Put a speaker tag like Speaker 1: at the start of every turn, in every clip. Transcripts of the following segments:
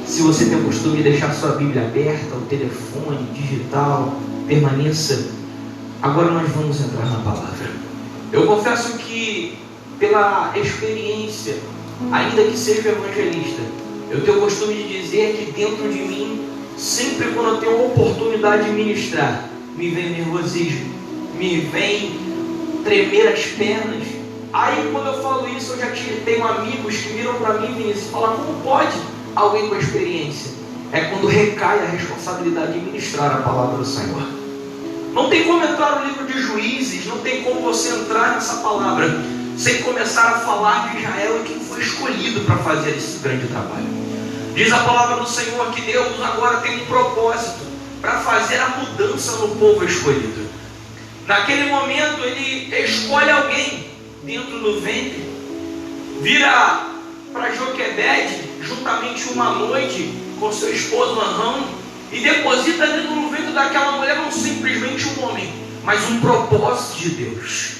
Speaker 1: Se você tem o costume de deixar sua Bíblia aberta, o telefone, digital, permaneça. Agora nós vamos entrar na palavra. Eu confesso que, pela experiência, ainda que seja evangelista, eu tenho o costume de dizer que dentro de mim, sempre quando eu tenho a oportunidade de ministrar, me vem nervosismo, me vem tremer as pernas. Aí quando eu falo isso, eu já tenho amigos que viram para mim e falam: como pode alguém com experiência? É quando recai a responsabilidade de ministrar a palavra do Senhor. Não tem como entrar no livro de Juízes, não tem como você entrar nessa palavra sem começar a falar de Israel e quem foi escolhido para fazer esse grande trabalho. Diz a palavra do Senhor que Deus agora tem um propósito para fazer a mudança no povo escolhido. Naquele momento ele escolhe alguém dentro do ventre, vira para Joquebede juntamente uma noite com seu esposo Anrão e deposita dentro do ventre daquela mulher não simplesmente um homem, mas um propósito de Deus.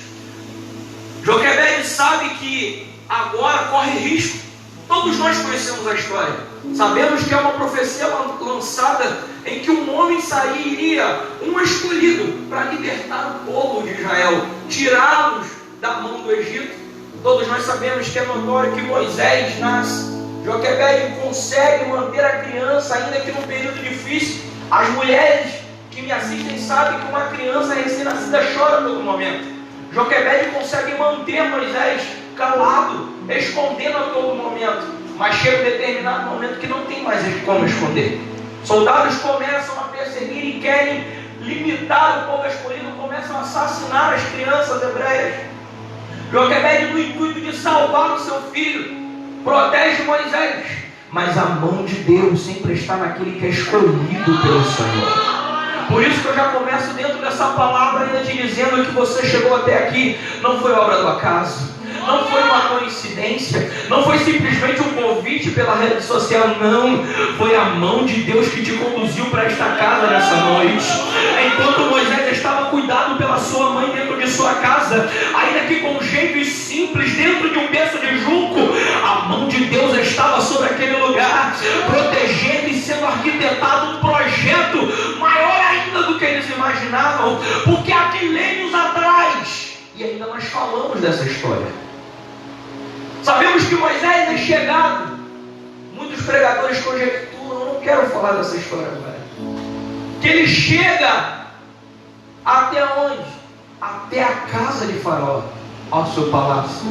Speaker 1: Joquebede sabe que agora corre risco. Todos nós conhecemos a história. Sabemos que é uma profecia lançada em que um homem sairia, um escolhido, para libertar o povo de Israel, tirá-los da mão do Egito. Todos nós sabemos que é notório que Moisés nasce. Joquebede consegue manter a criança, ainda que num período difícil. As mulheres que me assistem sabem que uma criança recém-nascida chora a todo momento. Joquebede consegue manter Moisés calado, escondendo a todo momento. Mas chega um determinado momento que não tem mais como esconder. Soldados começam a perseguir e querem limitar o povo escolhido, começam a assassinar as crianças hebreias. Joquebede, no intuito de salvar o seu filho, protege Moisés, mas a mão de Deus sempre está naquele que é escolhido pelo Senhor. Por isso que eu já começo dentro dessa palavra ainda te dizendo que você chegou até aqui, não foi obra do acaso, não foi uma coincidência, não foi simplesmente um convite pela rede social, não, foi a mão de Deus que te conduziu para esta casa nessa noite. Enquanto Moisés estava cuidado pela sua mãe dentro de sua casa, ainda que com jeitos simples, dentro de um berço de junco, a mão de Deus estava sobre aquele lugar, protegendo e sendo arquitetado um projeto maior ainda do que eles imaginavam, porque há milênios atrás, e ainda nós falamos dessa história, sabemos que Moisés é chegado. Muitos pregadores conjecturam, eu não quero falar dessa história agora, que ele chega até onde? Até a casa de Faraó, ao seu palácio.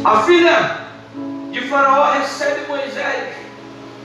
Speaker 1: A filha de Faraó recebe Moisés,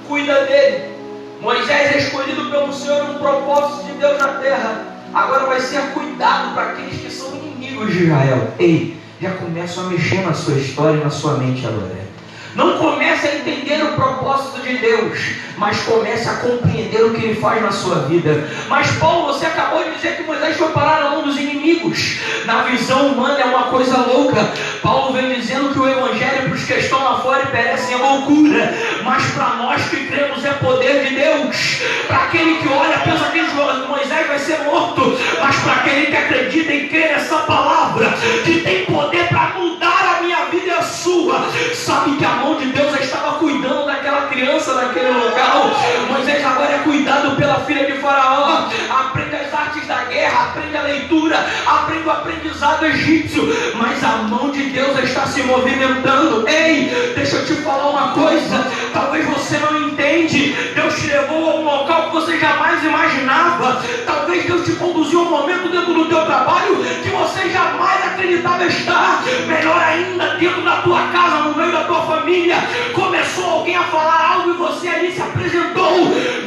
Speaker 1: cuida dele. Moisés é escolhido pelo Senhor, um propósito de Deus na terra. Agora vai ser cuidado para aqueles que são inimigos de Israel. Ei, já começam a mexer na sua história e na sua mente agora. Não comece a entender o propósito de Deus, mas comece a compreender o que Ele faz na sua vida. Mas Paulo, você acabou de dizer que Moisés foi parar na mão dos inimigos. Na visão humana é uma coisa louca. Paulo vem dizendo que o Evangelho para os que estão lá fora e perecem é loucura, mas para nós que cremos é poder de Deus. Para aquele que olha, pensa que Moisés vai ser morto, mas para aquele que acredita e crê nessa palavra, que tem poder para mudar a minha vida e a sua, sabe que a mão de Deus estava cuidando daquela criança naquele local. Moisés agora é cuidado pela filha de Faraó, aprende as artes da guerra, aprende a leitura, aprende o aprendizado egípcio, mas a mão de Deus está se movimentando. Ei, deixa eu te falar uma coisa, talvez você não entende, Deus te levou a um local que você jamais imaginava, talvez Deus te conduziu a um momento dentro do teu trabalho que você jamais acreditava estar, melhor ainda, dentro da tua casa, no meio da tua família, começou alguém a falar algo e você ali se apresentou.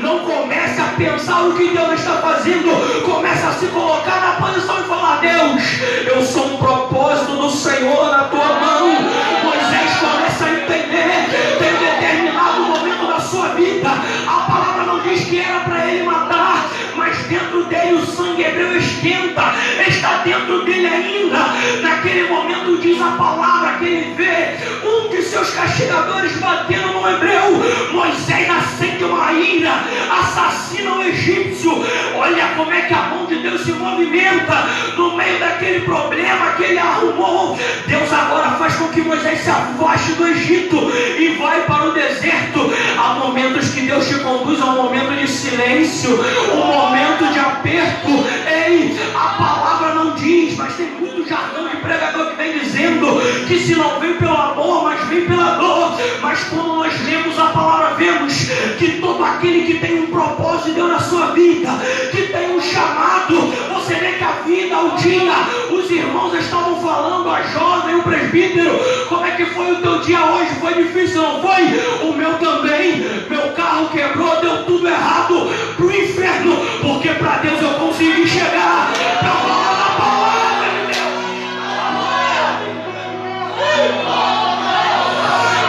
Speaker 1: Não comece a pensar o que Deus está fazendo, comece a se colocar na posição e falar: Deus, eu sou um propósito do Senhor na tua mão. Moisés começa a entender, tem determinado momento da sua vida, a palavra não diz que era para ele matar, mas dentro dele o sangue hebreu esquenta, está dentro dele ainda. Naquele momento diz a palavra que ele vê um de seus castigadores batendo no hebreu. Moisés acende uma ira, assassina o egípcio. Olha como é que a mão de Deus se movimenta no meio daquele problema que ele arrumou. Deus agora faz com que Moisés se afaste do Egito e vai para o deserto. Há momentos te conduz a um momento de silêncio, um momento de aperto. Ei, a palavra não diz, mas tem muito jargão de pregador que vem dizendo que se não vem pelo amor, mas vem pela dor. Mas quando nós lemos a palavra, vemos que todo aquele que tem um propósito de Deus na sua vida, que tem um chamado, você vê que a vida, o dia, os irmãos estavam falando, a jovem, o presbítero, como é que foi o teu dia hoje? Foi difícil, não foi? O meu também. Meu carro quebrou, deu tudo errado pro inferno, porque para Deus eu consegui chegar para falar da palavra de Deus.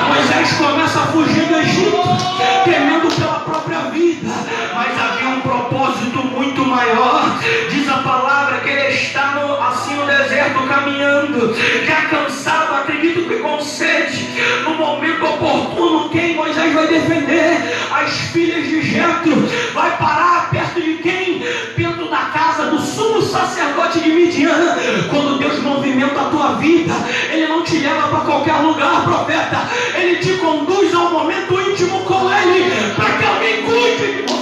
Speaker 1: Moisés começa a fugir do Egito, temendo pela própria vida, mas havia um propósito muito maior. Diz a palavra que ele está assim no deserto caminhando, já cansado, acredito que com sede. No momento oportuno, quem Moisés vai defender? As filhas de Jetro. Vai parar perto de quem? Perto da casa do sumo sacerdote de Midian. Quando Deus movimenta a tua vida, Ele não te leva para qualquer lugar, profeta. Ele te conduz a um momento íntimo com Ele, para que alguém cuide de você.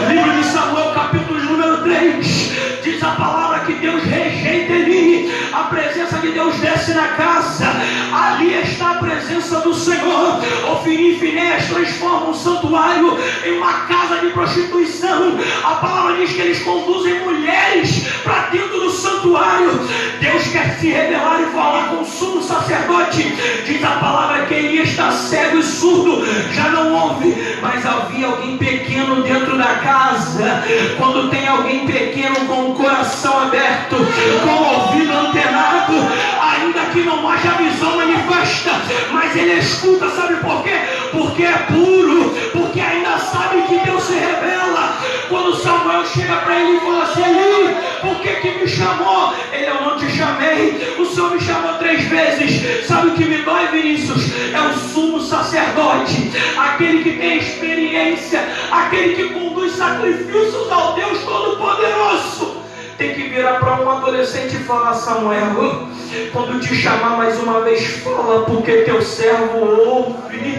Speaker 1: Livro de Samuel, capítulo número 3, diz a palavra que Deus rejeita Eli. A presença de Deus desce na casa, ali está a presença do Senhor. Ofni e Finéias transformam um santuário em uma casa de prostituição. A palavra diz que eles conduzem mulheres para dentro do santuário. Deus quer se revelar e falar com o sumo sacerdote. Diz a palavra que Eli está cego e surdo, já não ouve, mas havia alguém pequeno dentro da casa. Quando tem alguém pequeno com o coração aberto, com o ouvido antenado, ainda que não haja visão manifesta, mas ele escuta. Sabe por quê? Porque é puro, porque ainda sabe que Deus se revela. Quando Samuel chega para ele e fala assim: Eli, por que me chamou? Ele: eu não te chamei, o Senhor me chamou 3 vezes. Sabe o que me dói, Vinícius? É o sumo sacerdote, aquele que tem experiência, aquele que conduz sacrifícios ao Deus Todo-Poderoso. Tem que virar para um adolescente e falar: Samuel, quando te chamar mais uma vez, fala, porque teu servo ouve.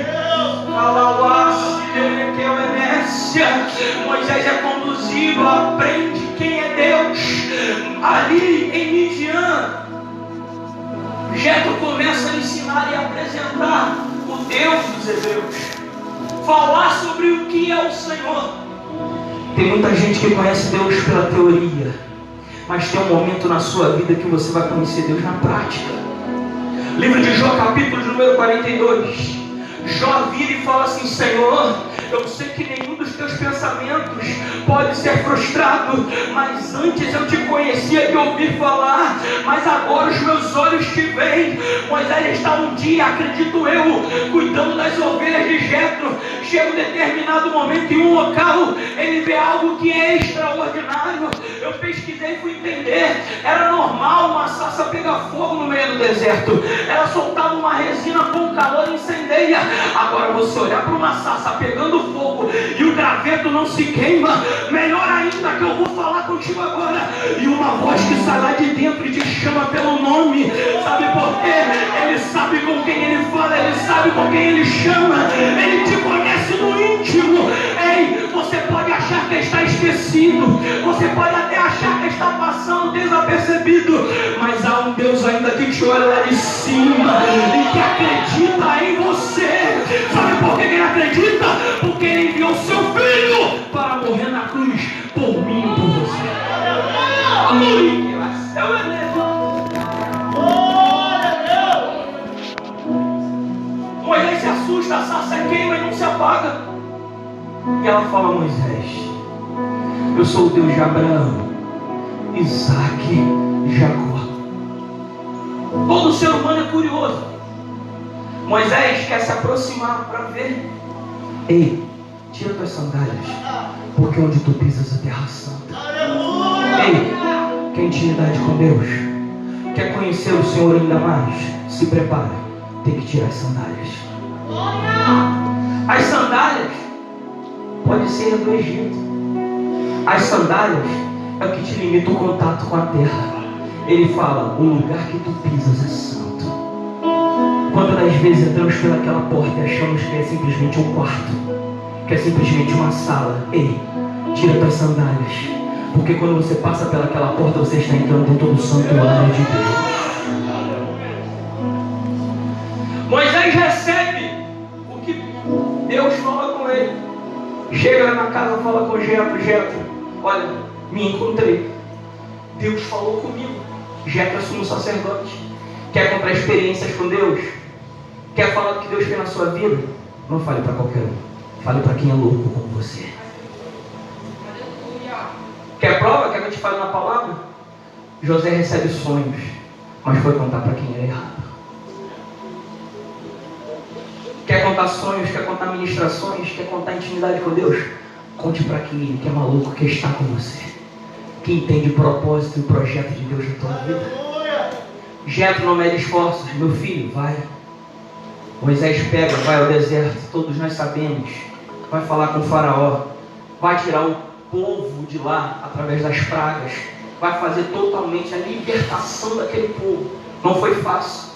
Speaker 1: Moisés é conduzido, aprende quem é Deus. Ali em Midian, Jetro começa a ensinar e apresentar o Deus dos hebreus, falar sobre o que é o Senhor. Tem muita gente que conhece Deus pela teoria, mas tem um momento na sua vida que você vai conhecer Deus na prática. Livro de Jó, capítulo número 42. Jó vira e fala assim: Senhor, eu sei que nenhum dos teus pensamentos pode ser frustrado, mas antes eu te conhecia de ouvir falar, mas agora os meus olhos te veem. Moisés está um dia, acredito eu, cuidando das ovelhas de Jetro. Chega um determinado momento em um local, ele vê algo que é extraordinário. Eu pesquisei e fui entender. Era normal uma sarça pegar fogo no meio do deserto. Ela soltava uma resina com calor e incendeia. Agora você olhar para uma sarça pegando fogo e o graveto não se queima, melhor ainda, que eu vou falar contigo agora. E uma voz que sai lá de dentro e te chama pelo nome. Sabe por quê? Ele sabe com quem ele fala, ele sabe com quem ele chama, ele te conhece no íntimo. Ei, você pode achar que está esquecido, você pode até achar que está passando desapercebido, mas há um Deus ainda que te olha lá de cima e que acredita em você. Sabe por que ele acredita? Porque ele enviou seu filho para morrer na cruz por mim e por você. Aleluia! Moisés se assusta, a sarça queima e não se apaga. E ela fala: Moisés, eu sou o Deus de Abraão, Isaac e Jacó. Todo ser humano é curioso. Moisés quer se aproximar para ver. Ei, tira tuas sandálias, porque onde tu pisas é terra santa. Ei, quer intimidade com Deus? Quer conhecer o Senhor ainda mais? Se prepara, tem que tirar as sandálias. As sandálias pode ser do Egito. As sandálias é o que te limita o contato com a terra. Ele fala: o lugar que tu pisas é santo. Quantas das vezes entramos pelaquela porta e achamos que é simplesmente um quarto, que é simplesmente uma sala? Ei, tira tuas sandálias, porque quando você passa pelaquela porta, você está entrando dentro do santuário de Deus. Moisés recebe o que Deus fala com ele. Chega na casa, fala com Jetro. Jetro, olha, me encontrei. Deus falou comigo. Jetro é sumo sacerdote. Quer comprar experiências com Deus? Quer falar do que Deus fez na sua vida? Não fale para qualquer um. Fale para quem é louco como você. Quer prova? Quer que eu te fale na palavra? José recebe sonhos, mas foi contar para quem era errado. Quer contar sonhos, quer contar ministrações, quer contar intimidade com Deus? Conte para quem é maluco, que está com você, que entende o propósito e o projeto de Deus na tua vida. Jetro não mede esforços. Meu filho, vai. Moisés pega, vai ao deserto, todos nós sabemos. Vai falar com o faraó, vai tirar o povo de lá através das pragas, vai fazer totalmente a libertação daquele povo. Não foi fácil.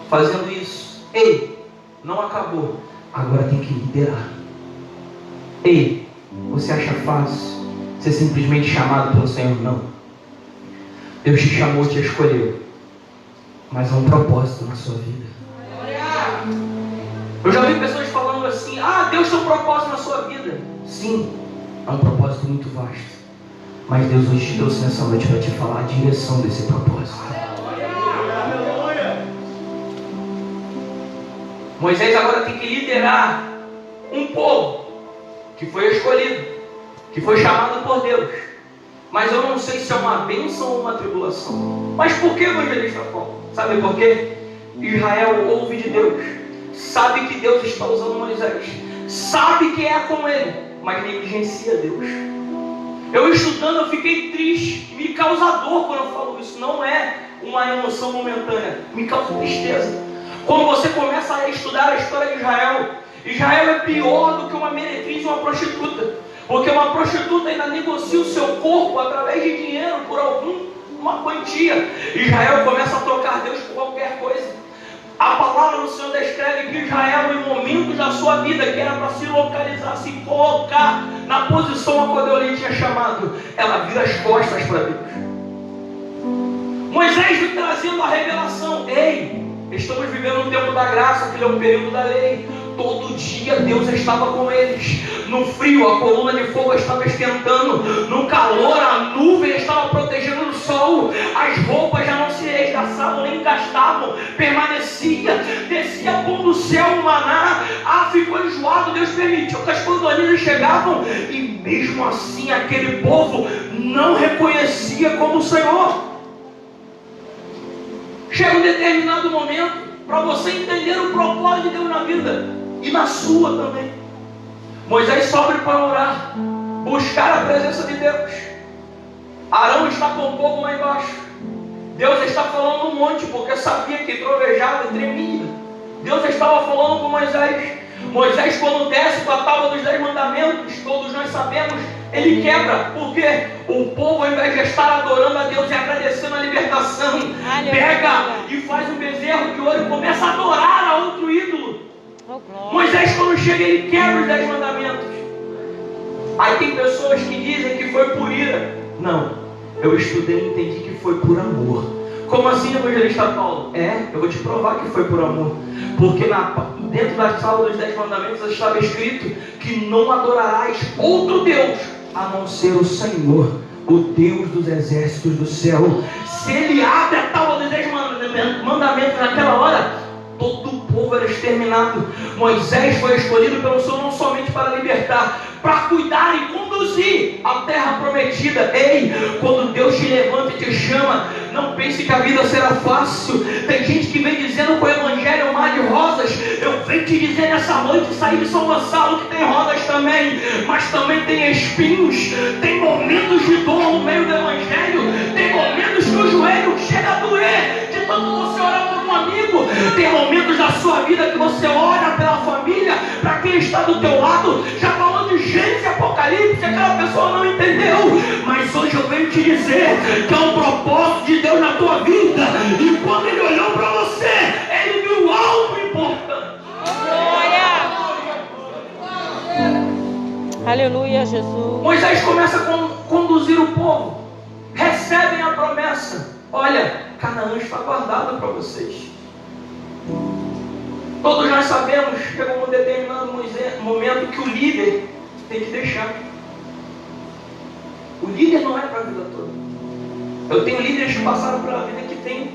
Speaker 1: Fazendo isso, ei, não acabou, agora tem que liderar. Ei, você acha fácil ser simplesmente chamado pelo Senhor? Não. Deus te chamou, te escolheu, mas há um propósito na sua vida. Eu já vi pessoas falando assim: Deus tem um propósito na sua vida. Sim, é um propósito muito vasto, mas Deus hoje te trouxe nessa noite para te falar a direção desse propósito. Moisés agora tem que liderar um povo que foi escolhido, que foi chamado por Deus. Mas eu não sei se é uma bênção ou uma tribulação. Mas por que, evangelista Paulo? Sabe por quê? Israel ouve de Deus, sabe que Deus está usando Moisés, sabe que é com ele, mas negligencia Deus. Eu estudando, eu fiquei triste, me causa dor quando eu falo isso. Não é uma emoção momentânea, me causa tristeza. Quando você começa a estudar a história de Israel, Israel é pior do que uma meretriz e uma prostituta. Porque uma prostituta ainda negocia o seu corpo através de dinheiro por alguma quantia. Israel começa a trocar Deus por qualquer coisa. A palavra do Senhor descreve que Israel, em momentos da sua vida, que era para se localizar, se colocar na posição a qual Deus lhe tinha chamado, ela vira as costas para Deus. Moisés vem trazendo a revelação. Ei, estamos vivendo um tempo da graça, que é um período da lei. Todo dia Deus estava com eles. No frio, a coluna de fogo estava esquentando. No calor, a nuvem estava protegendo do sol. As roupas já não se esgaçavam nem gastavam. Permanecia. Descia pão do céu um maná. Ficou enjoado. Deus permitiu que as cordoninas chegavam. E mesmo assim aquele povo não reconhecia como o Senhor. Chega um determinado momento para você entender o propósito de Deus na vida e na sua também. Moisés sobe para orar, buscar a presença de Deus. Arão está com o povo lá embaixo. Deus está falando no monte, porque sabia que trovejava e tremia. Deus estava falando com Moisés. Moisés, quando desce com a tábua dos 10 mandamentos, todos nós sabemos, ele quebra, porque o povo, ao invés de estar adorando a Deus e agradecendo a libertação, pega e faz um bezerro de ouro e começa a adorar a outro ídolo. Moisés, quando chega, ele quebra os 10 mandamentos. Aí tem pessoas que dizem que foi por ira. Não, eu estudei e entendi que foi por amor. Como assim, evangelista Paulo? Eu vou te provar que foi por amor. Porque dentro da sala dos 10 mandamentos estava escrito que não adorarás outro Deus a não ser o Senhor, o Deus dos exércitos do céu. Se ele abre a tábua dos 10 mandamentos naquela hora, todo o povo era exterminado. Moisés foi escolhido pelo Senhor não somente para libertar, para cuidar e conduzir a terra prometida. Ei, quando Deus te levanta e te chama, não pense que a vida será fácil. Tem gente que vem dizendo que o evangelho é um mar de rosas. Eu venho te dizer nessa noite, sair de São Gonçalo, que tem rosas também, mas também tem espinhos. Tem momentos de dor no meio do evangelho. Tem momentos que o joelho chega a doer de tanto você orar por um amigo. Tem momentos da sua vida que você ora pela família, para quem está do teu lado, já falando de Gênesis e Apocalipse, aquela pessoa não entendeu. Mas hoje eu venho te dizer que é um propósito de Deus na tua vida. E quando Ele olhou para você,
Speaker 2: Aleluia, Jesus.
Speaker 1: Moisés começa a conduzir o povo. Recebem a promessa. Olha, Canaã está guardada para vocês. Todos nós sabemos, chegou um determinado momento que o líder tem que deixar. O líder não é para a vida toda. Eu tenho líderes que passaram pela vida que têm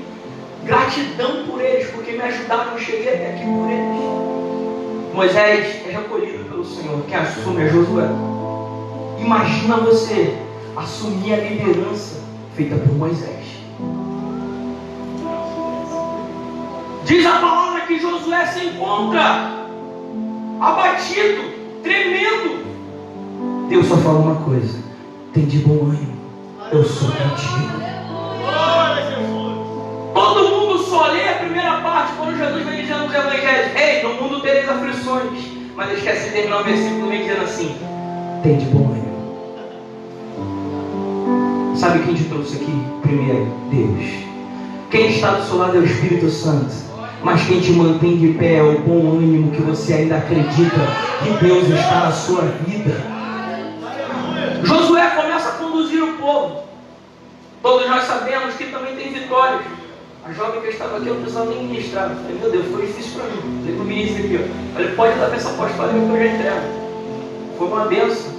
Speaker 1: gratidão por eles, porque me ajudaram a chegar até aqui por eles. Moisés é recolhido pelo Senhor. Quem assume é Josué. Imagina você assumir a liderança feita por Moisés. Diz a palavra que Josué se encontra abatido, tremendo. Deus só fala uma coisa: tem de bom ânimo, eu sou contigo. Todo mundo só lê a primeira parte quando Jesus vem dizendo nos evangelhos: ei, no mundo tereis aflições. Mas esquece de terminar o versículo vem dizendo assim: tem de bom ânimo. Sabe quem te trouxe aqui? Primeiro, Deus. Quem está do seu lado é o Espírito Santo. Mas quem te mantém de pé é o bom ânimo que você ainda acredita que Deus está na sua vida. Josué começa a conduzir o povo. Todos nós sabemos que também tem vitórias. A jovem que estava aqui, eu não precisava nem ministrar. Eu falei, meu Deus, foi difícil para mim. Falei para o ministro aqui, ó. Falei, pode dar para essa apostólica que eu já entrego. Foi uma benção.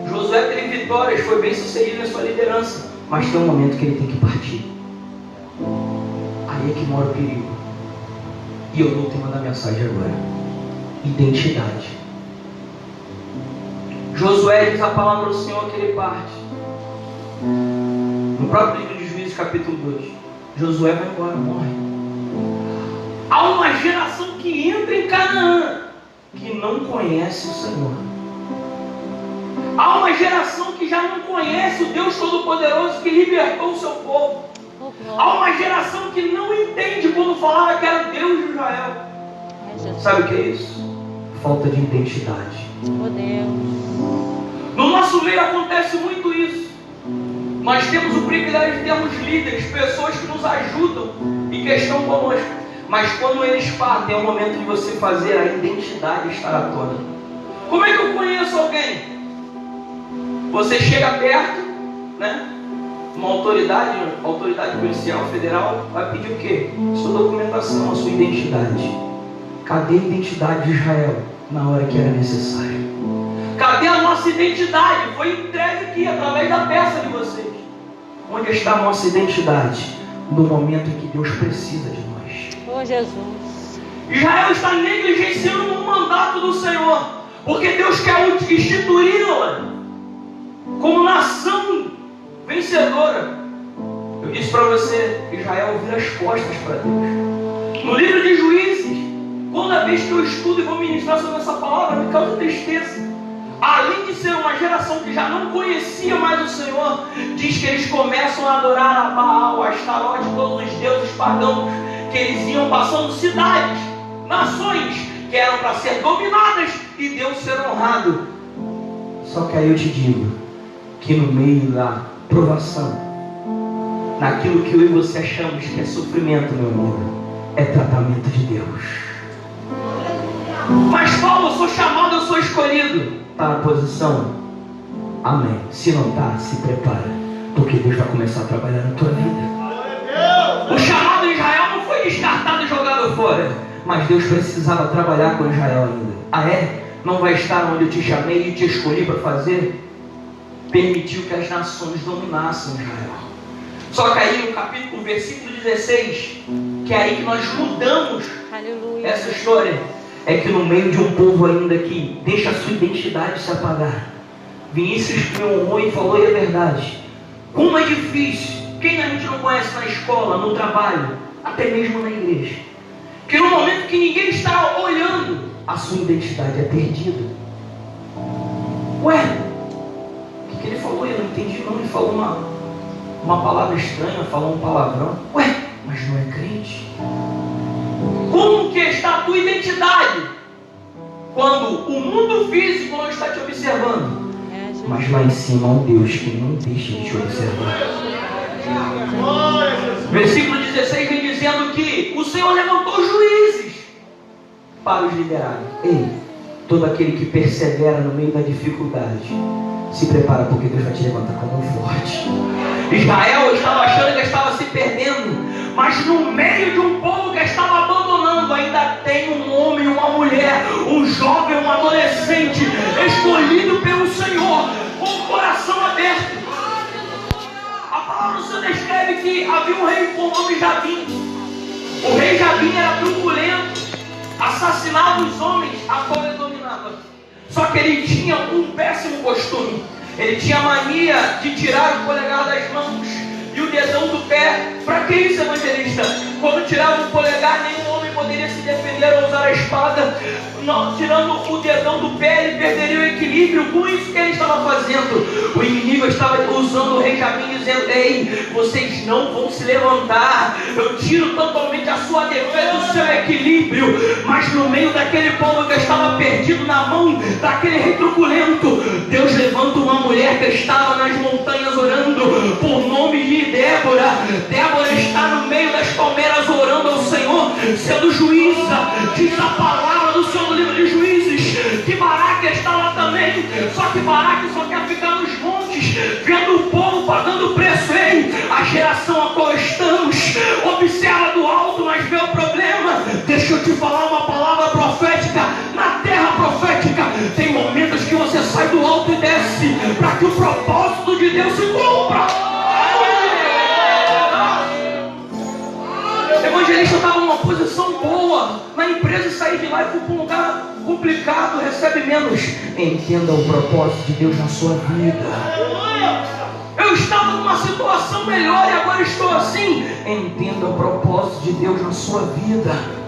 Speaker 1: Josué teve vitórias, foi bem sucedido na sua liderança. Mas tem um momento que ele tem que partir. Aí é que mora o perigo. E eu dou o tema da mensagem agora: identidade. Josué diz a palavra do Senhor que ele parte. No próprio livro de Juízes, capítulo 2, Josué vai embora, morre. Há uma geração que entra em Canaã que não conhece o Senhor. Há uma geração que já não conhece o Deus Todo-Poderoso que libertou o seu povo. Há uma geração que não entende quando falava que era Deus de Israel. Sabe o que é isso? Falta de identidade. No nosso meio acontece muito isso. Nós temos o privilégio de termos líderes, pessoas que nos ajudam e que estão conosco. Mas quando eles partem, é o momento de você fazer a identidade estar à tona. Como é que eu conheço alguém? Você chega perto, né? Uma autoridade policial federal vai pedir o quê? Sua documentação, a sua identidade. Cadê a identidade de Israel na hora que era necessário? Cadê a nossa identidade? Foi entregue aqui através da peça de vocês. Onde está a nossa identidade? No momento em que Deus precisa de nós.
Speaker 2: Oh, Jesus.
Speaker 1: Israel está negligenciando o mandato do Senhor, porque Deus quer instituí-la como nação vencedora. Eu disse para você, Israel vira as costas para Deus. No livro de Juízes, toda vez que eu estudo e vou ministrar sobre essa palavra, me causa tristeza. Além de ser uma geração que já não conhecia mais o Senhor, diz que eles começam a adorar a Baal, a Astarote, todos os deuses pagãos, que eles iam passando cidades, nações, que eram para ser dominadas e Deus ser honrado. Só que aí eu te digo, que no meio da provação, naquilo que eu e você achamos que é sofrimento, meu amigo, é tratamento de Deus. Mas Paulo, eu sou chamado, eu sou escolhido. Está na posição? Amém. Se não está, se prepara, porque Deus vai começar a trabalhar na tua vida. O chamado de Israel não foi descartado e jogado fora, mas Deus precisava trabalhar com Israel ainda. Ah é? Não vai estar onde eu te chamei e te escolhi para fazer? Permitiu que as nações dominassem Israel. Só que aí no versículo 16, que é aí que nós mudamos
Speaker 2: Aleluia.
Speaker 1: essa história, é que no meio de um povo ainda que deixa a sua identidade se apagar, Vinícius me honrou e falou, e é verdade, como é difícil, quem a gente não conhece na escola, no trabalho, até mesmo na igreja, que no momento que ninguém está olhando, a sua identidade é perdida. Ué, o que ele falou? Eu não entendi não, ele falou uma palavra estranha, falou um palavrão. Ué, mas não é crente? Como que está a tua identidade? Quando o mundo físico não está te observando, mas lá em cima há um Deus que não deixa de te observar. Versículo 16 vem dizendo que o Senhor levantou juízes para os liderarem. Ei, todo aquele que persevera no meio da dificuldade, se prepara, porque Deus vai te levantar como um forte. Israel estava achando que estava se perdendo, mas no meio de um povo que estava abandonando, ainda tem um homem, uma mulher, um jovem, um adolescente, escolhido pelo Senhor, com o coração aberto. A palavra do Senhor descreve que havia um rei com o nome Jabim. O rei Jabim era truculento, assassinava os homens a qual ele dominava. Só que ele tinha um péssimo costume. Ele tinha a mania de tirar o polegar das mãos e o dedão do pé. Para que isso, evangelista? Quando tirava o polegar, nenhum homem poderia se defender ou usar a espada. Não, tirando o dedão do pé, ele perderia o equilíbrio. Com isso que ele estava fazendo, o inimigo estava usando o rei Jabim, dizendo: ei, vocês não vão se levantar, eu tiro totalmente a sua defesa, o seu equilíbrio. Mas no meio daquele povo que estava perdido na mão daquele rei truculento, Deus levanta uma mulher que estava nas montanhas orando por nome de Débora. Débora está no meio das palmeiras orando ao Senhor, sendo juíza. Diz a palavra do Senhor no livro de Juízes que Baraque está lá também. Só que Baraque só quer ficar nos montes, vendo o povo pagando preço. Ei, a geração a qual estamos observa do alto, mas vê o problema. Deixa eu te falar uma palavra profética. Na terra profética tem momentos que você sai do alto e desce, para que o propósito de Deus se cumpra. Evangelista estava numa posição boa na empresa e sair de lá e for para um lugar complicado, recebe menos. Entenda o propósito de Deus na sua vida. Eu estava numa situação melhor e agora estou assim. Entenda o propósito de Deus na sua vida.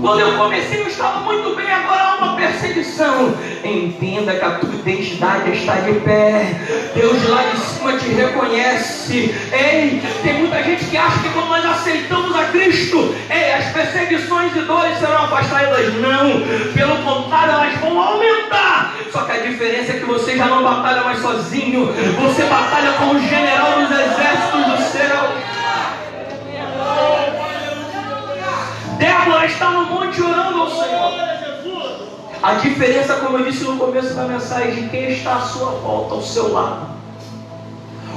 Speaker 1: Quando eu comecei eu estava muito bem, agora há uma perseguição. Entenda que a tua identidade está de pé. Deus lá de cima te reconhece. Ei, tem muita gente que acha que quando nós aceitamos a Cristo, ei, as perseguições e dores serão afastadas. Não, pelo contrário, elas vão aumentar. Só que a diferença é que você já não batalha mais sozinho, você batalha com o general dos exércitos do céu. Débora está no monte orando ao Senhor. A diferença, como eu disse no começo da mensagem, de quem está à sua volta, ao seu lado.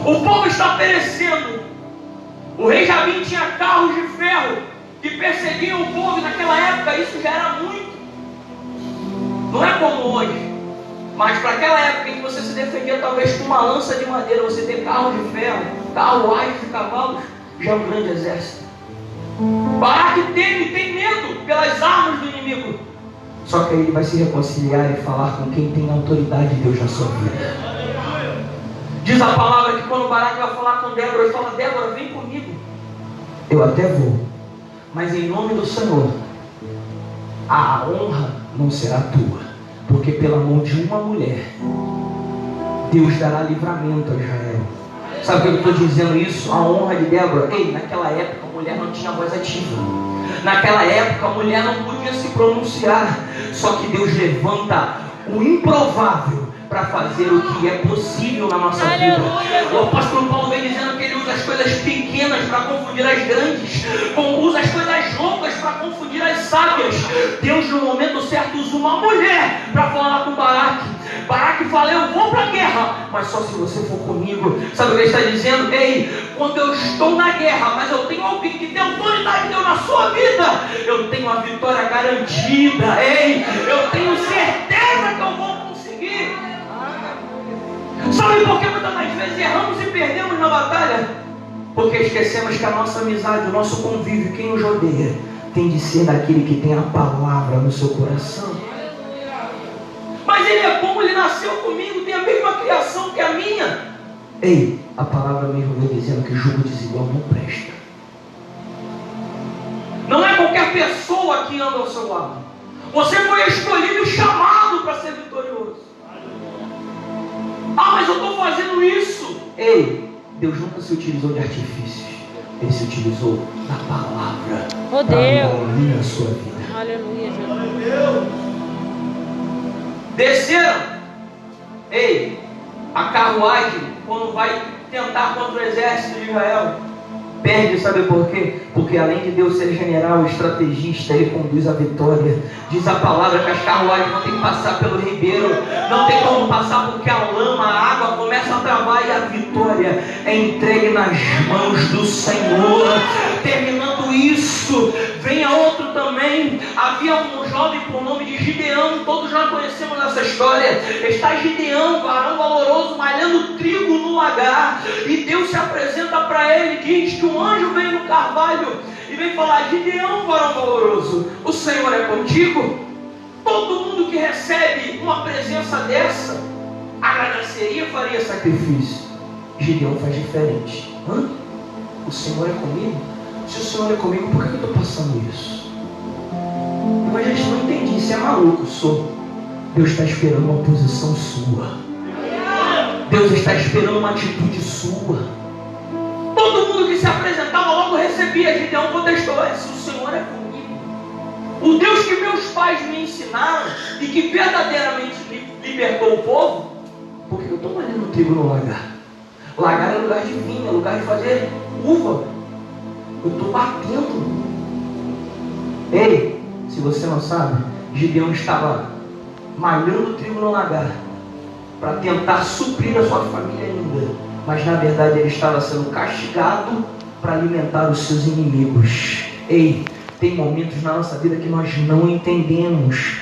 Speaker 1: O povo está perecendo. O rei Jabim tinha carros de ferro que perseguiam o povo. Naquela época isso já era muito. Não é como hoje. Mas para aquela época em que você se defendia talvez com uma lança de madeira, você ter carro de ferro, carruagens e cavalos, já é um grande exército. Baraque tem medo pelas armas do inimigo. Só que aí ele vai se reconciliar e falar com quem tem autoridade de Deus na sua vida. Diz a palavra que quando Baraque vai falar com Débora, ele fala: Débora, vem comigo. Eu até vou, mas em nome do Senhor, a honra não será tua, porque pela mão de uma mulher Deus dará livramento a Israel. Sabe por que eu estou dizendo isso? A honra de Débora. Ei, naquela época a mulher não tinha voz ativa. Naquela época a mulher não podia se pronunciar. Só que Deus levanta o improvável para fazer o que é possível na nossa vida. O apóstolo Paulo vem dizendo que ele usa as coisas pequenas para confundir as grandes, como usa as coisas loucas para confundir as sábias. Deus no momento certo usa uma mulher para falar com Baraque. Baraque fala: eu vou para a guerra, mas só se você for comigo. Sabe o que ele está dizendo? Ei, quando eu estou na guerra, mas eu tenho alguém que tem autoridade de Deus na sua vida, eu tenho a vitória garantida. Ei, eu tenho certeza que eu vou conseguir. Sabe por que muitas das vezes erramos e perdemos na batalha? Porque esquecemos que a nossa amizade, o nosso convívio, quem nos rodeia, tem de ser daquele que tem a palavra no seu coração. Mas ele é bom, ele nasceu comigo, tem a mesma criação que a minha. Ei, a palavra mesmo vem dizendo que jugo desigual não presta. Não é qualquer pessoa que anda ao seu lado. Você foi escolhido e chamado para ser vitorioso. Ah, mas eu estou fazendo isso. Ei, Deus nunca se utilizou de artifícios. Ele se utilizou da palavra para unir a sua vida.
Speaker 2: Aleluia, Jesus.
Speaker 1: Desceram. Ei, a carruagem, quando vai tentar contra o exército de Israel, Perde, sabe por quê? Porque além de Deus ser general, estrategista, Ele conduz a vitória. Diz a palavra que as carruagens não tem que passar pelo ribeiro, não tem como passar porque a lama, a água começa a travar e a vitória é entregue nas mãos do Senhor. Terminando isso, venha outro também. Havia um jovem por nome de Gideão, todos já conhecemos essa história. Está Gideão, varão valoroso, malhando trigo no lagar, e Deus se apresenta para ele, diz que um anjo veio no carvalho e vem falar: Gideão, varão valoroso, o Senhor é contigo? Todo mundo que recebe uma presença dessa agradeceria, faria sacrifício. Gideão faz diferente. O Senhor é comigo? Se o Senhor é comigo, por que eu estou passando isso? Mas a gente não entende isso, é maluco, sou. Deus está esperando uma posição sua. Deus está esperando uma atitude sua. Todo mundo que se apresentava logo recebia. Gideão contestou: se o Senhor é comigo, o Deus que meus pais me ensinaram e que verdadeiramente libertou o povo, por que eu estou malhando trigo no lagar? Lagar é lugar de vinho, é lugar de fazer uva. Eu estou batendo. Ei, se você não sabe, Gideão estava malhando trigo no lagar para tentar suprir a sua família ainda, mas na verdade ele estava sendo castigado para alimentar os seus inimigos. Ei, tem momentos na nossa vida que nós não entendemos.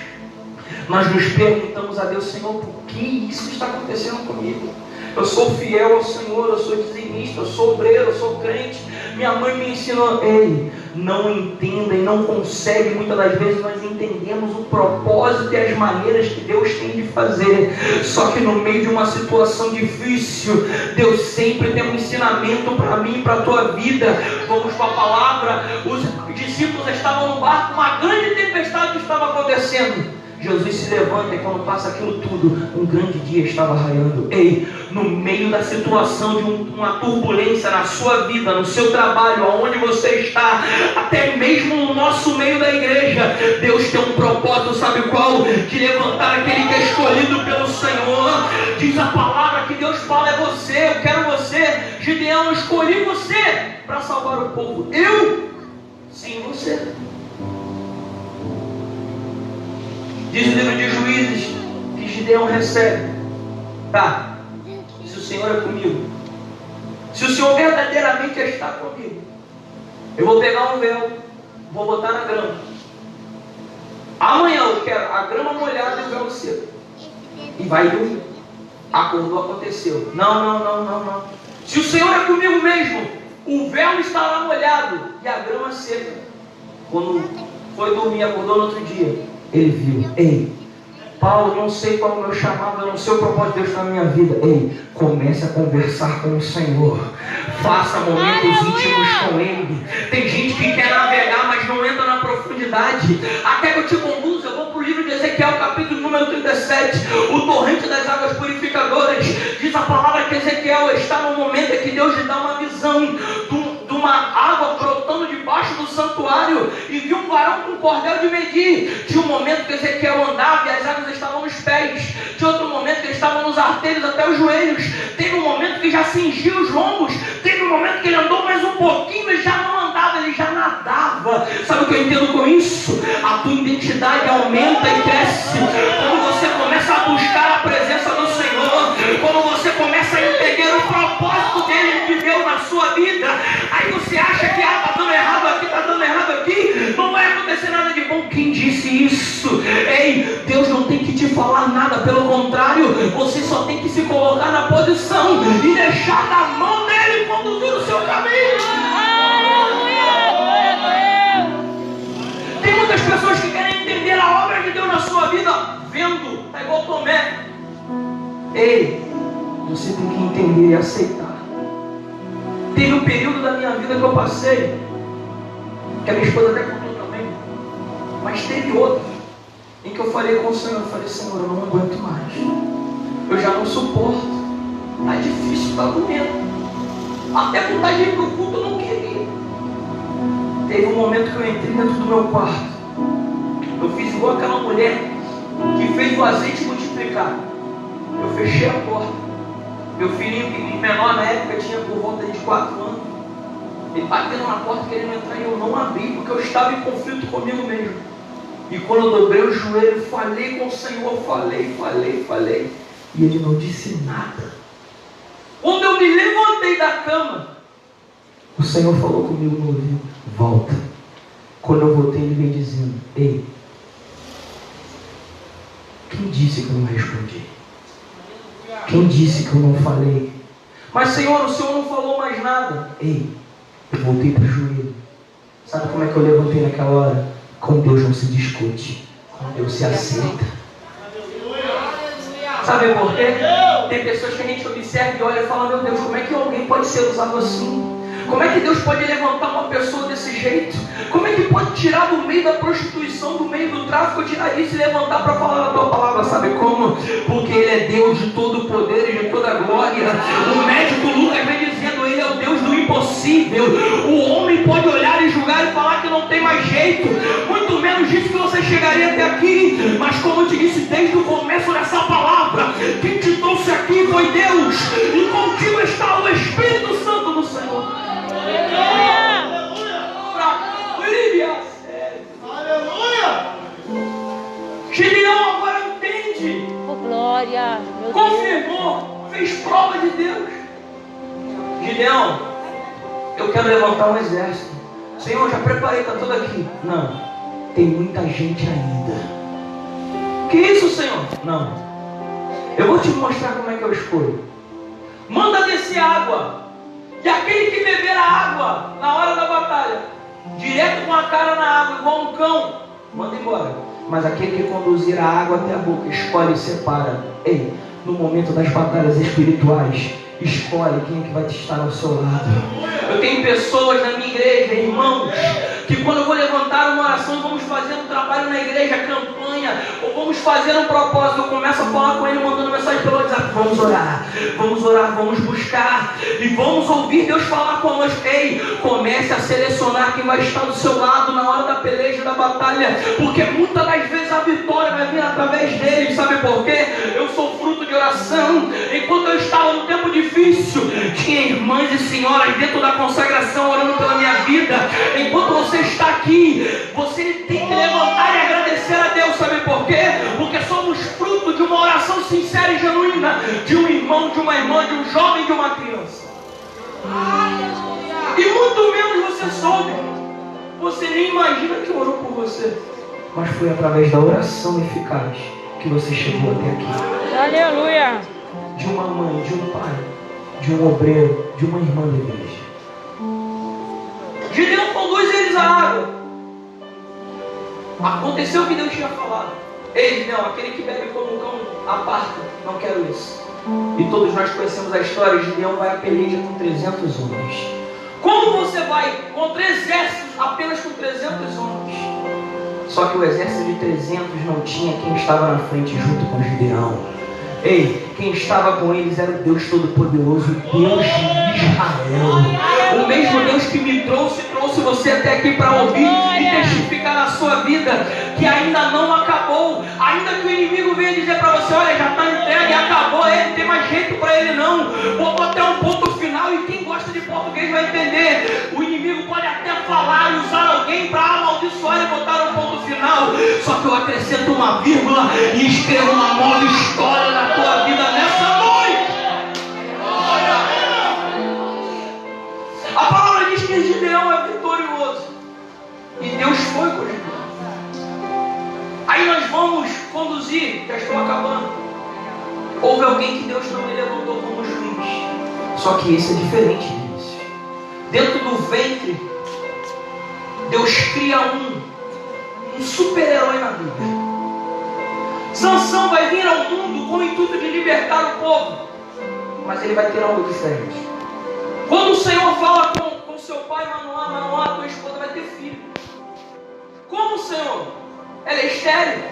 Speaker 1: Nós nos perguntamos a Deus: Senhor, por que isso está acontecendo comigo? Eu sou fiel ao Senhor, eu sou dizimista, eu sou obreiro, eu sou crente. Minha mãe me ensinou. Ei, não entendem, não conseguem. Muitas das vezes nós entendemos o propósito e as maneiras que Deus tem de fazer. Só que no meio de uma situação difícil, Deus sempre tem um ensinamento para mim e para a tua vida. Vamos com a palavra. Os discípulos estavam no barco, uma grande tempestade estava acontecendo. Jesus se levanta e quando passa aquilo tudo, um grande dia estava raiando. Ei, no meio da situação de uma turbulência na sua vida, no seu trabalho, aonde você está, até mesmo no nosso meio da igreja, Deus tem um propósito, sabe qual? De levantar aquele que é escolhido pelo Senhor. Diz a palavra que Deus fala: é você, eu quero você. Gideão, eu escolhi você para salvar o povo. Eu? Sim, você. Diz o livro de Juízes que Gideão recebe. Tá, se o Senhor é comigo, se o Senhor verdadeiramente está comigo, eu vou pegar um véu, vou botar na grama. Amanhã eu quero a grama molhada e o véu seco. E vai dormir. Acordou, aconteceu. Não. Se o Senhor é comigo mesmo, o véu está lá molhado e a grama seca. Quando foi dormir, acordou no outro dia, ele viu: ei, Paulo, não sei qual é o meu chamado, eu não sei o propósito de Deus na minha vida. Ei, comece a conversar com o Senhor. Faça momentos íntimos com Ele. Tem gente que quer navegar, mas não entra na profundidade. Até que eu te conduza, eu vou para o livro de Ezequiel, capítulo número 37, o torrente das águas purificadoras. Diz a palavra que Ezequiel está no momento em que Deus lhe dá uma visão de uma água brotando debaixo do santuário, e viu um varão com um cordel de medir. Tinha um momento que Ezequiel andava e as águas estavam nos pés. Tinha outro momento que ele estava nos artérios até os joelhos. Teve um momento que já cingiu os lombos. Teve um momento que ele andou mais um pouquinho e já não andava, ele já nadava. Sabe o que eu entendo com isso? A tua identidade aumenta e cresce quando você começa a buscar a presença do Senhor, quando você começa a entender o propósito dele que deu na sua vida. Aí você acha que está dando errado aqui, está dando errado aqui, não vai acontecer nada de bom. Quem disse isso? Ei, Deus não tem que te falar nada, pelo contrário, você só tem que se colocar na posição e deixar da mão dele conduzir o seu caminho. Tem muitas pessoas que querem entender a obra de Deus na sua vida vendo, é igual Tomé. Ei, você tem que entender e aceitar. Teve um período da minha vida que eu passei, que a minha esposa até contou também, mas teve outro em que eu falei com o Senhor, eu falei: Senhor, eu não aguento mais, eu já não suporto, está difícil, está doendo, até vontade de ir para o culto eu não queria. Teve um momento que eu entrei dentro do meu quarto, eu fiz igual aquela mulher que fez o azeite multiplicar. Eu fechei a porta. Meu filhinho menor na época tinha por volta de 4 anos. Ele batendo na porta querendo entrar e eu não abri, porque eu estava em conflito comigo mesmo. E quando eu dobrei o joelho, falei com o Senhor, falei. E Ele não disse nada. Quando eu me levantei da cama, o Senhor falou comigo no ouvido: volta. Quando eu voltei, Ele veio dizendo: ei, quem disse que eu não respondi? Quem disse que eu não falei? Mas Senhor, o Senhor não falou mais nada. Ei, eu voltei para o joelho. Sabe como é que eu levantei naquela hora? Com Deus não se discute, com Deus se aceita. Sabe por quê? Tem pessoas que a gente observa e olha e fala: meu Deus, como é que alguém pode ser usado assim? Como é que Deus pode levantar uma pessoa desse jeito? Como é que pode tirar do meio da prostituição, do meio do tráfico, tirar disso e levantar para falar a tua palavra? Sabe como? Porque Ele é Deus de todo o poder e de toda a glória. O médico Lucas vem dizendo: Ele é o Deus do impossível. O homem pode olhar e julgar e falar que não tem mais jeito, muito menos disso que você chegaria até aqui. Mas como eu te disse desde o começo dessa palavra, quem te trouxe aqui foi Deus, e contigo está o Espírito Santo do Senhor. Aleluia! Gideão agora entende.
Speaker 2: Oh, glória! Meu
Speaker 1: Confirmou, fez prova de Deus. Gideão, eu quero levantar um exército. Senhor, já preparei, está tudo aqui. Não, tem muita gente ainda. Que isso, Senhor? Não. Eu vou te mostrar como é que eu escolho. Manda descer água. E aquele que beber a água na hora da batalha, direto com a cara na água, igual um cão, manda embora. Mas aquele que conduzir a água até a boca, escolhe e separa. Ei, no momento das batalhas espirituais, escolhe quem é que vai estar ao seu lado. Eu tenho pessoas na minha igreja, irmãos, que quando eu vou levantar uma oração, vamos fazer um trabalho na igreja, campanha, ou vamos fazer um propósito, eu começo a falar com ele, mandando mensagem pelo WhatsApp: vamos orar, vamos buscar, e vamos ouvir Deus falar conosco. Ei, comece a selecionar quem vai estar do seu lado na hora da peleja, da batalha, porque muitas das vezes a vitória vai vir através dele. Sabe por quê? Eu sou fruto de oração. Enquanto eu estava no tempo difícil, tinha irmãs e senhoras dentro da consagração orando pela minha vida. Enquanto você está aqui, você tem que levantar e agradecer a Deus. Sabe por quê? Porque somos fruto de uma oração sincera e genuína, de um irmão, de uma irmã, de um jovem, de uma criança. E muito menos você soube. Você nem imagina que orou por você, mas foi através da oração eficaz que você chegou até aqui.
Speaker 2: Aleluia!
Speaker 1: De uma mãe, de um pai, de um obreiro, de uma irmã da igreja. Gideão conduz eles à água. Aconteceu o que Deus tinha falado. Ei, Gideão, aquele que bebe como um cão, aparta, não quero isso. E todos nós conhecemos a história. Gideão vai à peleja com 300 homens. Como você vai contra exércitos apenas com 300 homens? Só que o exército de 300 não tinha quem estava na frente junto com Gideão. Ei, quem estava com eles era o Deus Todo-Poderoso, o Deus de Israel. O mesmo Deus que me trouxe você até aqui para ouvir e testificar na sua vida que ainda não acabou. Ainda que o inimigo venha dizer para você: olha, já está entregue, acabou, ele tem mais jeito para ele não. Botou até um ponto final, e quem gosta de português vai entender. O inimigo pode até falar e usar alguém para amaldiçoar e botar um ponto final. Só que eu acrescento uma vírgula e escrevo uma nova história na tua vida nessa noite. A palavra diz que Gideão é vitorioso, e Deus foi com Gideão. Aí nós vamos conduzir, já estou acabando. Houve alguém que Deus também levantou como juiz, só que esse é diferente disso. Dentro do ventre, Deus cria um super-herói na Bíblia. Sansão vai vir ao mundo com o intuito de libertar o povo, mas ele vai ter algo diferente. Quando o Senhor fala com seu pai, Manoá, tua esposa vai ter filho. Como, Senhor? Ela é estéril?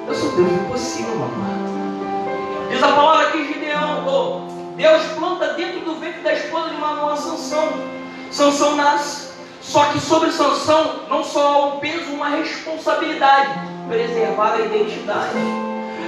Speaker 1: Eu sou Deus do impossível, Manoá. Diz a palavra aqui, Gideão, Deus planta dentro do ventre da esposa de Manoá Sansão. Sansão nasce. Só que sobre Sansão não só há um peso, uma responsabilidade: preservar a identidade.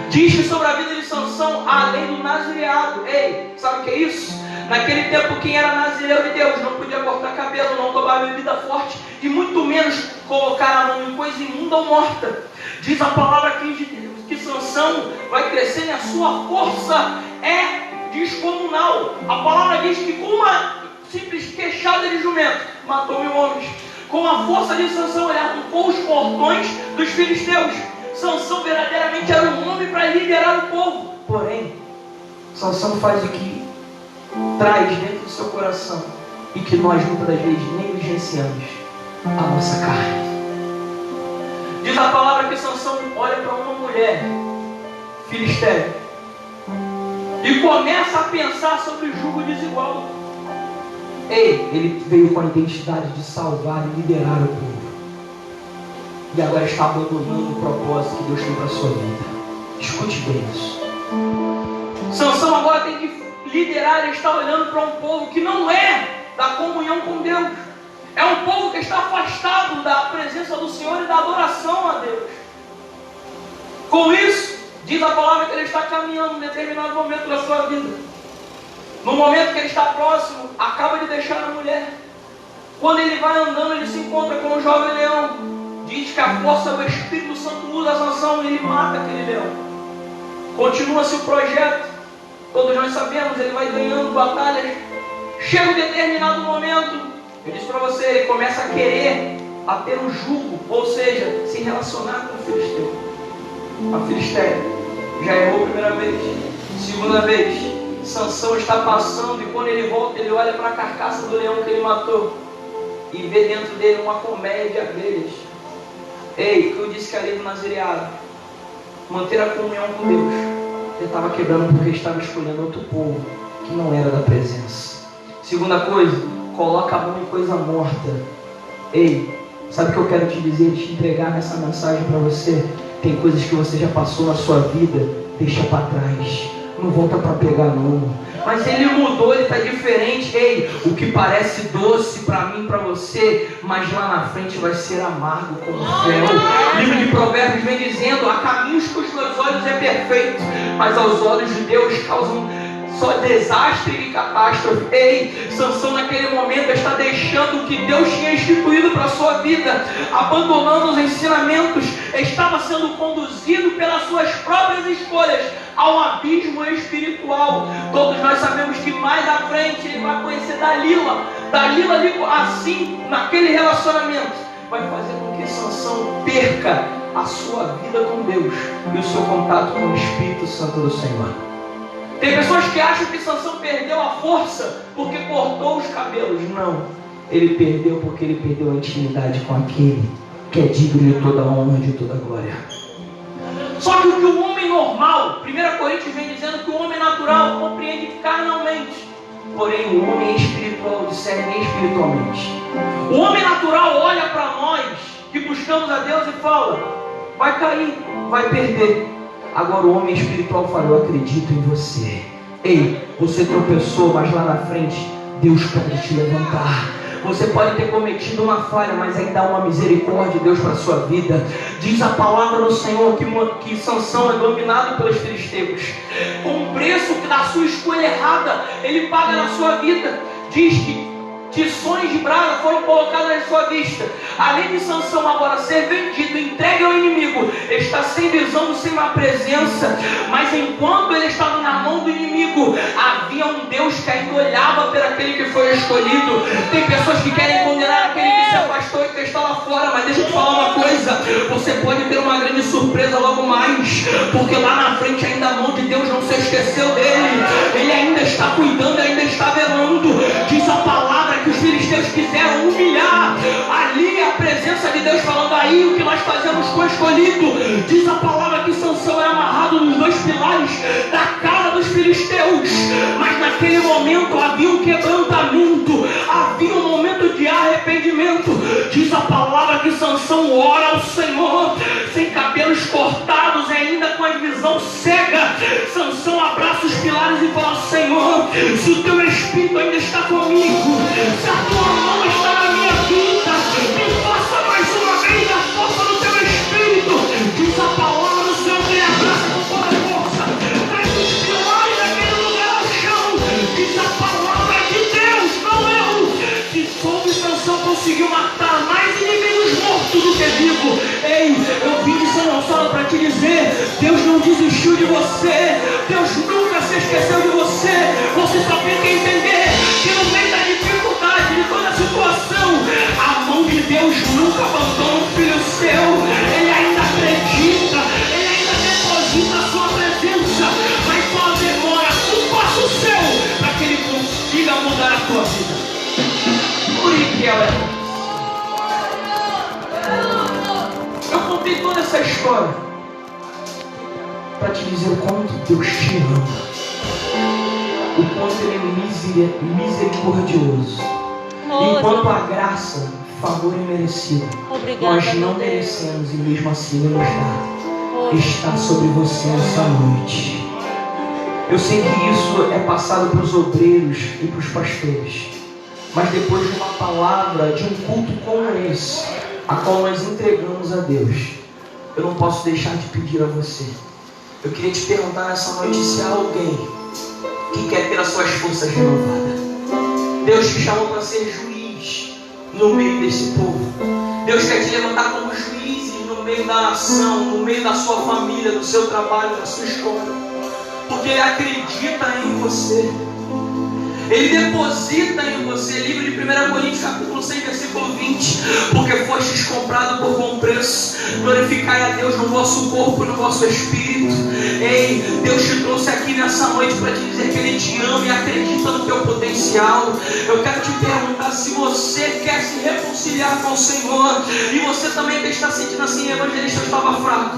Speaker 1: Diz que sobre a vida de Sansão há a lei do nazireado. Ei, sabe o que é isso? Naquele tempo, quem era nazireu de Deus não podia cortar cabelo, não tomar bebida forte e muito menos colocar a mão em coisa imunda ou morta. Diz a palavra aqui de Deus que Sansão vai crescendo e a sua força é descomunal. A palavra diz que com uma simples queixada de jumento matou 1000 homens. Com a força de Sansão ele arrancou os portões dos filisteus. Sansão verdadeiramente era um homem para liderar o povo. Porém, Sansão faz o que traz dentro do seu coração e que nós muitas das vezes negligenciamos: a nossa carne. Diz a palavra que Sansão olha para uma mulher filisteia e começa a pensar sobre o jugo desigual. Ele veio com a identidade de salvar e liderar o povo, e agora está abandonando o propósito que Deus tem para a sua vida. Escute bem isso. Sansão agora tem que liderar e está olhando para um povo que não é da comunhão com Deus. É um povo que está afastado da presença do Senhor e da adoração a Deus. Com isso, diz a palavra que ele está caminhando em um determinado momento da sua vida. No momento que ele está próximo, acaba de deixar a mulher. Quando ele vai andando, ele se encontra com um jovem leão. Diz que a força do Espírito Santo usa a Sansão e ele mata aquele leão. Continua-se o projeto. Todos nós sabemos, ele vai ganhando batalhas. Chega um determinado momento, eu disse para você, ele começa a querer a ter um jugo, ou seja, se relacionar com o filisteu. A filisteia já errou a primeira vez. Segunda vez, Sansão está passando e quando ele volta, ele olha para a carcaça do leão que ele matou e vê dentro dele uma colmeia de abelhas. Que eu disse que a lei do nazireado, manter a comunhão com Deus, ele estava quebrando porque estava escolhendo outro povo que não era da presença. Segunda coisa, coloca a mão em coisa morta. Sabe o que eu quero te dizer, te entregar nessa mensagem para você? Tem coisas que você já passou na sua vida, deixa para trás. Não volta para pegar não. Mas ele mudou, ele está diferente. O que parece doce para mim, para você, mas lá na frente vai ser amargo como fel. O livro de Provérbios vem dizendo: há caminhos que os teus olhos é perfeito, mas aos olhos de Deus causam só desastre e catástrofe. Sansão naquele momento está deixando o que Deus tinha instituído para a sua vida, abandonando os ensinamentos, estava sendo conduzido pelas suas próprias escolhas ao abismo espiritual. Todos nós sabemos que mais à frente ele vai conhecer Dalila, assim, naquele relacionamento, vai fazer com que Sansão perca a sua vida com Deus e o seu contato com o Espírito Santo do Senhor. Tem pessoas que acham que Sansão perdeu a força porque cortou os cabelos. Não, ele perdeu porque ele perdeu a intimidade com aquele que é digno de toda a honra e de toda a glória. Só que o que o homem normal, 1 Coríntios vem dizendo que o homem natural compreende carnalmente, porém o homem espiritual discerne espiritualmente. O homem natural olha para nós que buscamos a Deus e fala: vai cair, vai perder. Agora o homem espiritual fala: eu acredito em você. Você tropeçou, mas lá na frente Deus pode te levantar. Você pode ter cometido uma falha, mas ainda há uma misericórdia de Deus para a sua vida. Diz a palavra do Senhor que Sansão é dominado pelos filisteus. Com o preço da sua escolha errada, ele paga na sua vida. Diz que tições de brasa foram colocadas na sua vista. Além de Sansão agora ser vendido, entregue ao inimigo, está sem visão, sem uma presença. Mas enquanto ele estava na mão do inimigo, havia um Deus que ainda olhava para aquele que foi escolhido. Tem pessoas que querem condenar aquele que se afastou e que está lá fora, mas deixa eu te falar uma coisa: você pode ter uma grande surpresa logo mais, porque lá na frente ainda a mão de Deus não se esqueceu dele. Ele ainda está cuidando, ainda está velando. Diz a palavra que os filisteus quiseram humilhar ali a presença de Deus, falando: aí o que nós fazemos com o escolhido. Diz a palavra que Sansão é amarrado nos 2 pilares da casa dos filisteus. Mas naquele momento havia um quebrantamento, havia um momento de arrependimento. Diz a palavra que Sansão ora ao Senhor, sem cabelos cortados e ainda com a visão cega. Sansão abraça os pilares e fala: Senhor, se o teu Espírito ainda está comigo, se a tua mão está na minha vida, me faça mais uma vez a força do teu Espírito. Diz a palavra do Senhor que ele abraça com toda a força, traz os pilares daquele lugar ao chão. Diz a palavra Ei, eu vim de São Gonçalo para te dizer: Deus não desistiu de você, Deus nunca se esqueceu de você. Você só tem que entender que no meio da dificuldade, de toda a situação, a mão de Deus nunca abandona um filho seu. Ele ainda acredita, ele ainda deposita a sua presença, mas só demora um passo seu para que ele consiga mudar a tua vida. Por isso que ela eu contei toda essa história para te dizer o quanto Deus te ama, o quanto Ele é misericordioso, enquanto a graça, favor é merecido. Nós não merecemos e mesmo assim Ele nos dá. Está sobre você essa noite. Eu sei que isso é passado para os obreiros e para os pastores, mas depois de uma palavra, de um culto como esse, a qual nós entregamos a Deus, eu não posso deixar de pedir a você. Eu queria te perguntar nessa noite se há alguém que quer ter as suas forças renovadas. Deus te chamou para ser juiz no meio desse povo. Deus quer te levantar como juiz no meio da nação, no meio da sua família, do seu trabalho, da sua escola, porque Ele acredita em você. Ele deposita em você. Livro de 1 Coríntios capítulo 6 versículo 20: porque fostes comprado por bom preço, glorificai a Deus no vosso corpo e no vosso espírito. Ei, Deus te trouxe aqui nessa noite para te dizer que Ele te ama e acredita no teu potencial. Eu quero te perguntar se você quer se reconciliar com o Senhor. E você também que está sentindo assim: evangelista, eu estava fraco,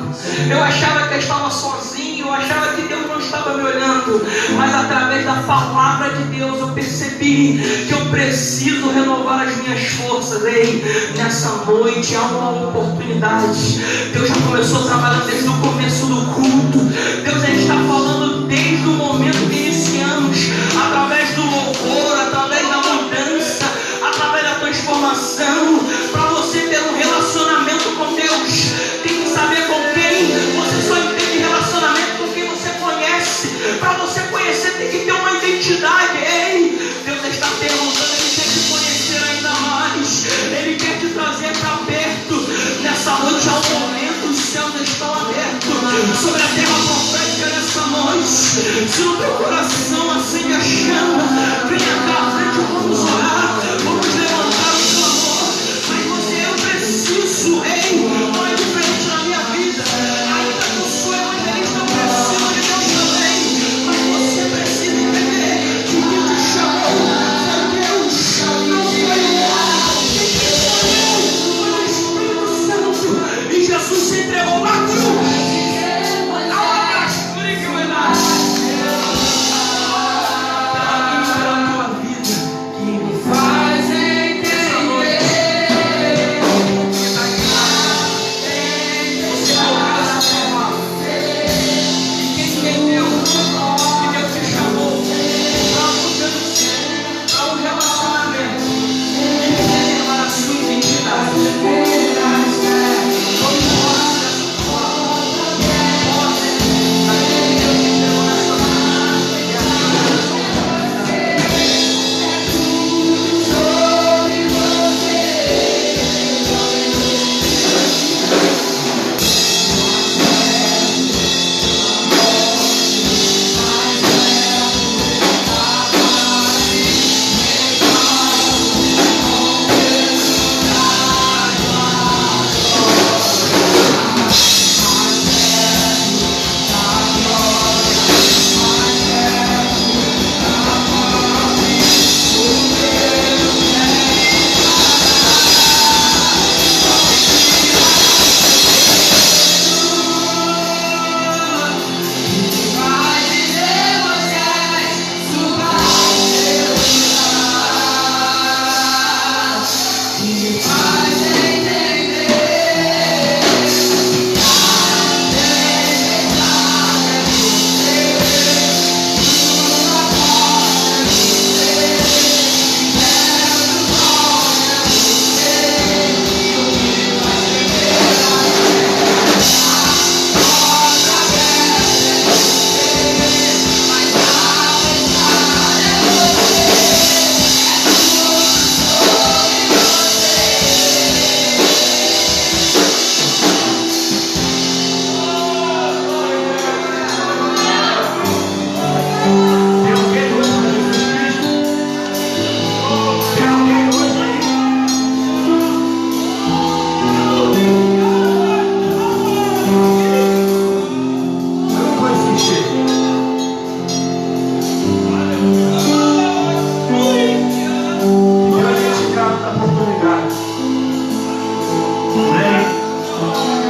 Speaker 1: eu achava que eu estava sozinho, eu achava que Deus não estava me olhando, mas através da palavra de Deus eu percebi que eu preciso renovar as minhas forças. Ei, nessa noite há uma oportunidade. Deus já começou trabalhando desde o começo do culto. Deus já está falando desde o momento que iniciamos, através do louvor, através da mudança, através da transformação. Para você ter um relacionamento com Deus, tem que saber com quem. Você só entende relacionamento com quem você conhece. Para você conhecer, tem que ter uma identidade. Ei, Deus está perguntando: Ele quer te conhecer ainda mais. Ele quer te trazer para perto. Nessa noite há um momento, os céus estão abertos sobre a terra profética nessa noite. Se no teu coração acende a chama, venha cá à frente, vamos orar, vamos levantar o clamor. Mas você, eu preciso, ei, não é diferente na minha vida. Ainda que eu sou evangelista, eu preciso de Deus também. Mas você precisa entender que quem te chamou foi Deus, não foi o homem. Quem te chamou foi o Espírito Santo. E Jesus se entregou lá